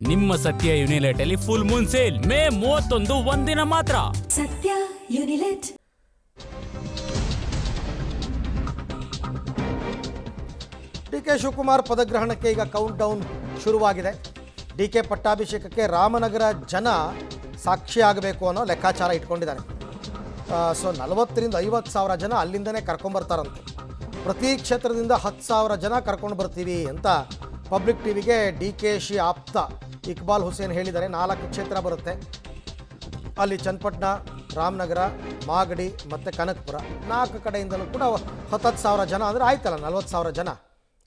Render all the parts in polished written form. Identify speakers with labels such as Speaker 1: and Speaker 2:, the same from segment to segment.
Speaker 1: ನಿಮ್ಮ ಸತ್ಯ ಯುನಿಲೆಟ್ ಅಲ್ಲಿ ಫುಲ್ ಮೂನ್ ಸೇಲ್ ಮೇ 31 ಒಂದಿನ ಮಾತ್ರ.
Speaker 2: ಸತ್ಯ ಯುನಿಲೆಟ್.
Speaker 3: ಡಿಕೆ ಶಿವಕುಮಾರ್ ಪದಗ್ರಹಣಕ್ಕೆ ಈಗ ಕೌಂಟ್ ಡೌನ್ ಶುರುವಾಗಿದೆ. ಡಿಕೆ ಪಟ್ಟಾಭಿಷೇಕಕ್ಕೆ ರಾಮನಗರ ಜನ ಸಾಕ್ಷಿಯಾಗಬೇಕು ಅನ್ನೋ ಲೆಕ್ಕಾಚಾರ ಇಟ್ಕೊಂಡಿದ್ದಾರೆ. ಸೊ 40,000 ರಿಂದ 50,000 ಜನ ಅಲ್ಲಿಂದನೇ ಕರ್ಕೊಂಬರ್ತಾರಂತೆ. ಪ್ರತಿ ಕ್ಷೇತ್ರದಿಂದ 10,000 ಜನ ಕರ್ಕೊಂಡು ಬರ್ತೀವಿ ಅಂತ ಪಬ್ಲಿಕ್ ಟಿವಿಗೆ DKಶಿ ಆಪ್ತ ಇಕ್ಬಾಲ್ ಹುಸೇನ್ ಹೇಳಿದ್ದಾರೆ. 4 ಕ್ಷೇತ್ರ ಬರುತ್ತೆ. ಅಲ್ಲಿ ಚನ್ನಪಟ್ಟಣ, ರಾಮನಗರ, ಮಾಗಡಿ ಮತ್ತು ಕನಕಪುರ 4 ಕಡೆಯಿಂದಲೂ ಕೂಡ 10,000 ಜನ ಅಂದರೆ ಆಯ್ತಲ್ಲ 40,000 ಜನ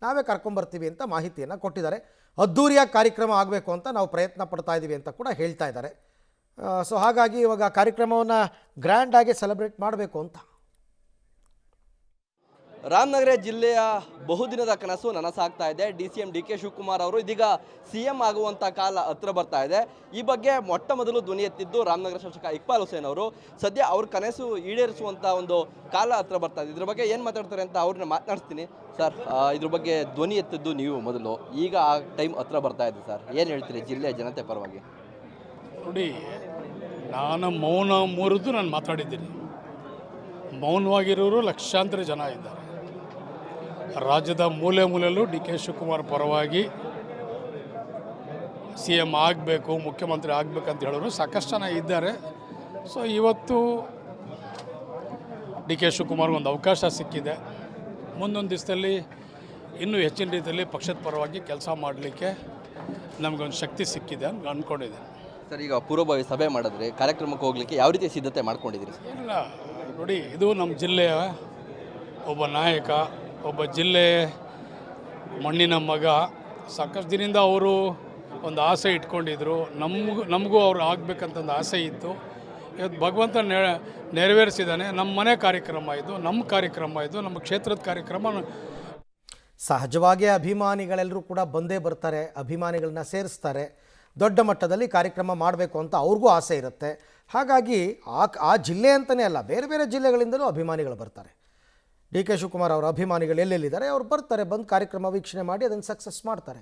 Speaker 3: ನಾವೇ ಕರ್ಕೊಂಬರ್ತೀವಿ ಅಂತ ಮಾಹಿತಿಯನ್ನು ಕೊಟ್ಟಿದ್ದಾರೆ. ಅದ್ಧೂರಿಯಾಗಿ ಕಾರ್ಯಕ್ರಮ ಆಗಬೇಕು ಅಂತ ನಾವು ಪ್ರಯತ್ನ ಪಡ್ತಾ ಇದ್ದೀವಿ ಅಂತ ಕೂಡ ಹೇಳ್ತಾ ಇದ್ದಾರೆ. ಸೊ ಹಾಗಾಗಿ ಇವಾಗ ಕಾರ್ಯಕ್ರಮವನ್ನು ಗ್ರ್ಯಾಂಡಾಗಿ ಸೆಲೆಬ್ರೇಟ್ ಮಾಡಬೇಕು ಅಂತ.
Speaker 4: ರಾಮನಗರ ಜಿಲ್ಲೆಯ ಬಹುದಿನದ ಕನಸು ನನಸಾಗ್ತಾ ಇದೆ. DCM DK ಶಿವಕುಮಾರ್ ಅವರು ಇದೀಗ CM ಆಗುವಂಥ ಕಾಲ ಹತ್ರ ಬರ್ತಾ ಇದೆ. ಈ ಬಗ್ಗೆ ಮೊಟ್ಟ ಮೊದಲು ಧ್ವನಿ ಎತ್ತಿದ್ದು ರಾಮನಗರ ಶಾಸಕ ಇಕ್ಬಾಲ್ ಹುಸೇನ್ ಅವರು. ಸದ್ಯ ಅವ್ರ ಕನಸು ಈಡೇರಿಸುವಂಥ ಒಂದು ಕಾಲ ಹತ್ರ ಬರ್ತಾ ಇದೆ. ಇದ್ರ ಬಗ್ಗೆ ಏನು ಮಾತಾಡ್ತಾರೆ ಅಂತ ಅವ್ರನ್ನ ಮಾತನಾಡ್ತೀನಿ. ಸರ್, ಇದ್ರ ಬಗ್ಗೆ ಧ್ವನಿ ಎತ್ತಿದ್ದು ನೀವು ಮೊದಲು, ಈಗ ಆ ಟೈಮ್ ಹತ್ರ ಬರ್ತಾ ಇದೆ ಸರ್, ಏನು ಹೇಳ್ತೀರಿ ಜಿಲ್ಲೆಯ ಜನತೆ ಪರವಾಗಿ?
Speaker 5: ನೋಡಿ, ನಾನು ಮೌನ ಮುರಿದು ನಾನು ಮಾತಾಡಿದ್ದೀನಿ. ಮೌನವಾಗಿರೋರು ಲಕ್ಷಾಂತರ ಜನ ಇದ್ದಾರೆ. ರಾಜ್ಯದ ಮೂಲೆ ಮೂಲೆಯಲ್ಲೂ DK ಶಿವಕುಮಾರ್ ಪರವಾಗಿ CM ಆಗಬೇಕು, ಮುಖ್ಯಮಂತ್ರಿ ಆಗಬೇಕಂತ ಹೇಳೋರು ಸಾಕಷ್ಟು ಜನ ಇದ್ದಾರೆ. ಸೊ ಇವತ್ತು DK ಶಿವಕುಮಾರ್ಗೆ ಒಂದು ಅವಕಾಶ ಸಿಕ್ಕಿದೆ. ಮುಂದೊಂದು ದಿವಸದಲ್ಲಿ ಇನ್ನೂ ಹೆಚ್ಚಿನ ರೀತಿಯಲ್ಲಿ ಪಕ್ಷದ ಪರವಾಗಿ ಕೆಲಸ ಮಾಡಲಿಕ್ಕೆ ನಮಗೊಂದು ಶಕ್ತಿ ಸಿಕ್ಕಿದೆ ಅಂತ ಅಂದ್ಕೊಂಡಿದ್ದೀನಿ.
Speaker 4: ಸರ್, ಈಗ ಪೂರ್ವಭಾವಿ ಸಭೆ ಮಾಡಿದ್ರೆ ಕಾರ್ಯಕ್ರಮಕ್ಕೆ ಹೋಗಲಿಕ್ಕೆ ಯಾವ ರೀತಿ ಸಿದ್ಧತೆ ಮಾಡ್ಕೊಂಡಿದ್ದೀರಿ?
Speaker 5: ಇಲ್ಲ ನೋಡಿ, ಇದು ನಮ್ಮ ಜಿಲ್ಲೆಯ ಒಬ್ಬ ನಾಯಕ, ಒಬ್ಬ ಜಿಲ್ಲೆ ಮಣ್ಣಿನ ಮಗ. ಸಾಕಷ್ಟು ದಿನದಿಂದ ಅವರು ಒಂದು ಆಸೆ ಇಟ್ಕೊಂಡಿದ್ರು. ನಮಗೂ ಅವ್ರು ಆಗಬೇಕಂತಂದು ಆಸೆ ಇತ್ತು. ಇವತ್ತು ಭಗವಂತ ನೆರವೇರಿಸಿದ್ದಾನೆ. ನಮ್ಮ ಮನೆ ಕಾರ್ಯಕ್ರಮ ಇದು, ನಮ್ಮ ಕಾರ್ಯಕ್ರಮ ಇದು, ನಮ್ಮ ಕ್ಷೇತ್ರದ ಕಾರ್ಯಕ್ರಮ.
Speaker 3: ಸಹಜವಾಗಿ ಅಭಿಮಾನಿಗಳೆಲ್ಲರೂ ಕೂಡ ಬಂದೇ ಬರ್ತಾರೆ, ಅಭಿಮಾನಿಗಳನ್ನ ಸೇರಿಸ್ತಾರೆ. ದೊಡ್ಡ ಮಟ್ಟದಲ್ಲಿ ಕಾರ್ಯಕ್ರಮ ಮಾಡಬೇಕು ಅಂತ ಅವ್ರಿಗೂ ಆಸೆ ಇರುತ್ತೆ. ಹಾಗಾಗಿ ಆ ಜಿಲ್ಲೆ ಅಂತಲೇ ಅಲ್ಲ, ಬೇರೆ ಬೇರೆ ಜಿಲ್ಲೆಗಳಿಂದಲೂ ಅಭಿಮಾನಿಗಳು ಬರ್ತಾರೆ. DK ಶಿವಕುಮಾರ್ ಅವರ ಅಭಿಮಾನಿಗಳು ಎಲ್ಲೆಲ್ಲಿದ್ದಾರೆ ಅವ್ರು ಬರ್ತಾರೆ, ಬಂದು ಕಾರ್ಯಕ್ರಮ ವೀಕ್ಷಣೆ ಮಾಡಿ ಅದನ್ನು ಸಕ್ಸಸ್ ಮಾಡ್ತಾರೆ.